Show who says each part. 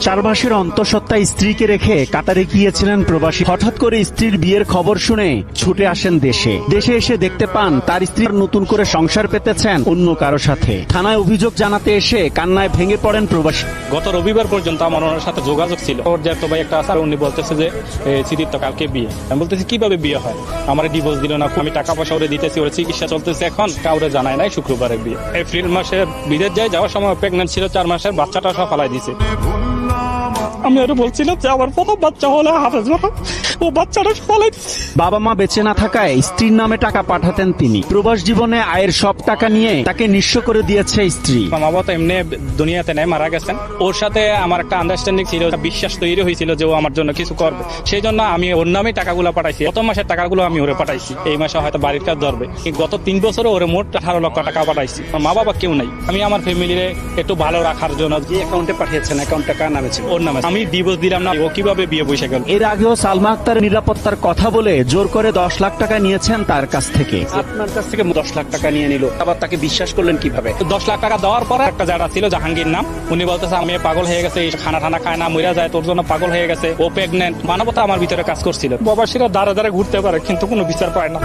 Speaker 1: 4 মাসের অন্তঃসত্ত্বা স্ত্রীকে রেখে কাতারে গিয়েছিলেন প্রবাসী। হঠাৎ করে স্ত্রীর বিয়ের খবর শুনে ছুটে আসেন দেশে এসে দেখতে পান তার স্ত্রী নতুন করে সংসার পেতেছেন অন্য কারো সাথে। থানায় অভিযোগ জানাতে এসে কান্নায় ভেঙে পড়েন প্রবাসী।
Speaker 2: গত রবিবার পর্যন্ত আমার ওনার সাথে যোগাযোগ ছিল। ওর যে তো ভাই একটা আছে, উনি বলতেছে যে সিদ্দিক তো কালকে বিয়ে। আমি বলতেছি কিভাবে বিয়ে হয়, আমার ডিভোর্স দিল না, আমি টাকা পয়সা ওরে দিতেছি, ওর চিকিৎসা চলতেছে, এখন কাউরে জানায় নাই। শুক্রবারের বিয়ে, এপ্রিল মাসে বিদেশ যাওয়ার সময় প্রেগনেন্ট ছিল, 4 মাসের বাচ্চাটা সব ফালাই দিছে। আমি আরো বলছিলাম যে আমার প্রথম বাচ্চা হলে হাফেজ ও বাচ্চাটা ফলাই।
Speaker 1: বাবা মা বেঁচে না থাকায় স্ত্রীর নামে টাকা পাঠাতেন তিনি। প্রবাস জীবনে আয়ের সব টাকা নিয়ে তাকে নিঃস্ব করে দিয়েছে স্ত্রী।
Speaker 2: মা বাবা তো এমনি দুনিয়াতে নেই, মারা গেছেন। ওর সাথে আমার একটা আন্ডারস্ট্যান্ডিং ছিল, বিশ্বাস তৈরি হয়েছিল যে ও আমার জন্য কিছু করবে। সেই জন্য আমি ওর নামে টাকাগুলো পাঠাইছি। প্রথম মাসের টাকাগুলো আমি ওরে পাঠাইছি। এই মাসে হয়তো বাড়ির কাজ ধরবে। গত 3 বছরে ওরে মোট 18 লক্ষ টাকা পাঠাইছি। মা বাবা কেউ নাই। আমি আমার ফ্যামিলিরে একটু ভালো রাখার জন্য
Speaker 1: যে অ্যাকাউন্টে পাঠিয়েছেন, অ্যাকাউন্টটা কার নামে ছিল?
Speaker 2: ওর নামে। আমি ডিভোর্স দিলাম না, ও কিভাবে বিয়ে বসে গেল?
Speaker 1: এর আগেও সালমা আক্তারের নিরাপত্তার কথা বলে জোর করে 10 লাখ টাকা নিয়েছেন তার কাছ থেকে। আপনার কাছ থেকে 10 লাখ টাকা নিয়ে নিল, আবার তাকে বিশ্বাস করলেন কিভাবে?
Speaker 2: 10 লাখ টাকা দেওয়ার পরে একটা যারা ছিল জাহাঙ্গীর নাম, উনি বলতেছে আমি পাগল হয়ে গেছে, খানা টানা খায় না, মইরা যায়, তোর জন্য পাগল হয়ে গেছে, ও প্রেগনেন্ট। মানবতা আমার ভিতরে কাজ করছিল। প্রবাসীরা দাঁড়া দাঁড়া ঘুরতে পারে কিন্তু কোনো বিচার পায় না।